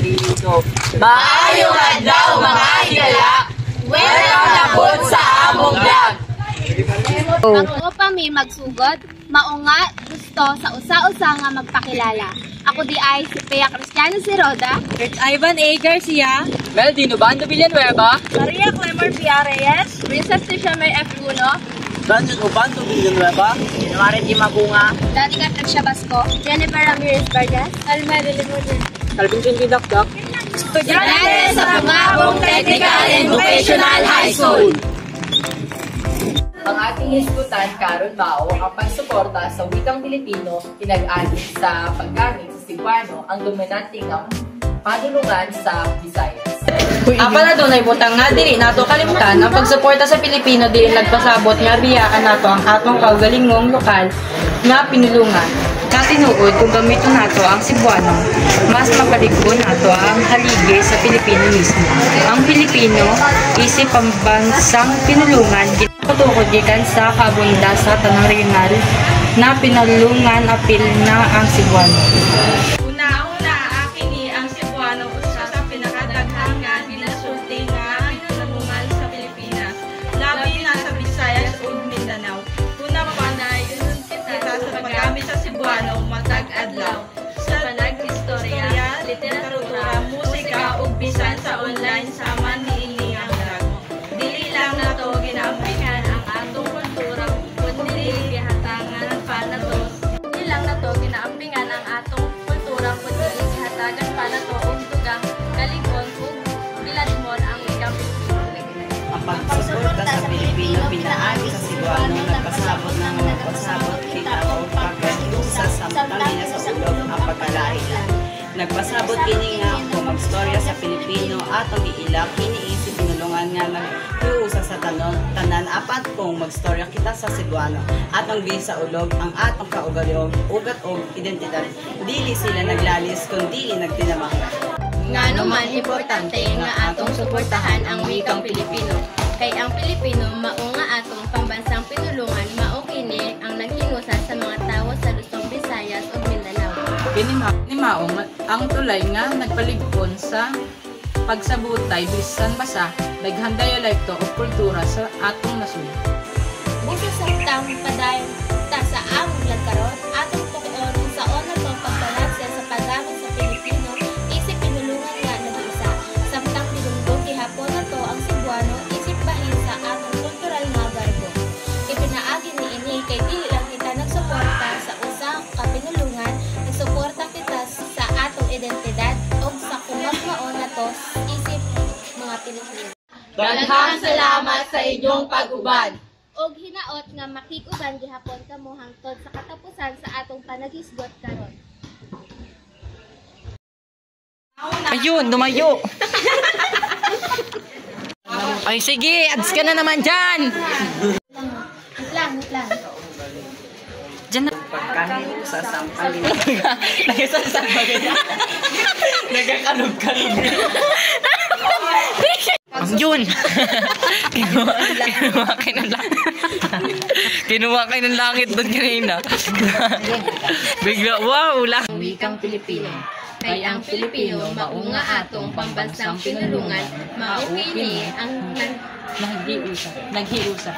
dito. Maayong adlaw mga higala! Welcome na po sa among vlog! Ako pa may magsugod, maunga gusto sa usa-usa nga magpakilala. Ako di ay si Pea Cristiano si Roda, Kurt Ivan A. Garcia, Mel Dino Bando Villanueva, Maria Clemor Pia Reyes, Princess Tisha May F. Uno, Daniel Obando Villanueva, January Di Magunga, Danica Patricia Basco, Jennifer Ramirez Vargas, Alma de Limudin. Calvin Chinky Dakdak, Estudyante sa Bungabong Technical and Vocational High School. Ang ating hisgutan karon mao ang pagsuporta sa wikang Pilipino pinag-ani sa paggamit sa Cebuano ang dominanting ang padulungan sa Visayas. Apa na doon ay butang nga dili nato kalimutan ang pagsuporta sa Pilipino dili nagpasabot nga biyaan nato ang atong kaugalingong lokal nga pinulungan. Katinuod kung gamiton nato ang Cebuano, mas mapaligbo nato ang haligi sa Pilipino mismo. Ang Pilipino isip pambansang pinulungan patukod gikan sa kabunda sa tanang regional na pinalungan apil na ang Cebuano. Una-una akini ang Cebuano usa sa pinakadaghang nga ginasulti nga pinulungan sa Pilipinas. Labi na sa Visayas ug Mindanao. Una pa na yun kita sa paggamit sa Cebuano matag adlaw. Sa panag-istorya, literatura, musika ug bisan sa online sama niini ang vlog. Dili lang nato ginaampingan ang atong kultura kundi gihatangan pa nato. Dili lang nato ginaampingan ang atong kultura kundi gihatagan pa nato og dugang kalingon ug biladmon ang ikang Ang pagsuporta sa Pilipino pinaagi sa Cebuano nagpasabot ng mga pagsabot kita o pagkatusa sa pamilya sa ulog ang pagkalaila. Nagpasabot kini nga kung magstorya sa Pilipino atong giila kini isip pinulungan nga naghiusa sa tanan apat kung magstorya kita sa Cebuano atong gi sa ulog ang atong kaugalingon ugat og identidad. Dili sila naglalis kun dili nagtinamangga. Ngano man importante nga atong suportahan ang wikang Pilipino. Kay ang Pilipino mao nga atong pambansang pinulungan mao kini ang naghinusa sa mga tawo sa Luzon, Visayas ug Mindanao. Kini mao ang tulay nga nagpaligpon sa pagsabutay bisan basa daghan dialekto o kultura sa atong nasud. Busa sa tang padayon ta sa among lagkaron atong tukuon sa ona pang pagbalanse sa paggamit sa Pilipino isip pinulungan nga nag-isa. Samtang pinundong gihapon nato ang Cebuano isip bahin sa atong kultural nga garbo. Ipinaagi niini kay dili lang kita nagsuporta sa usa ka pinulungan, nagsuporta kita sa atong identidad ug sa kumagmaon nato isip mga Pilipino. Daghang salamat sa inyong pag-uban. Og hinaot nga makig-uban gihapon kamo hangtod sa katapusan sa atong panaghisgot karon. Ayun, dumayo. Ay sige, ads ka na naman dyan. Lang. Dyan na. Pagkahit sa sampalin. Nagsasabi na. Nagkakalog-kalog. Yun! Kinuha kayo ng langit doon kanina. Bigla, wow! Ang wikang Pilipino. Kay ang Pilipino mao nga atong pambansang pinulungan, mao kini ang Naghiusa.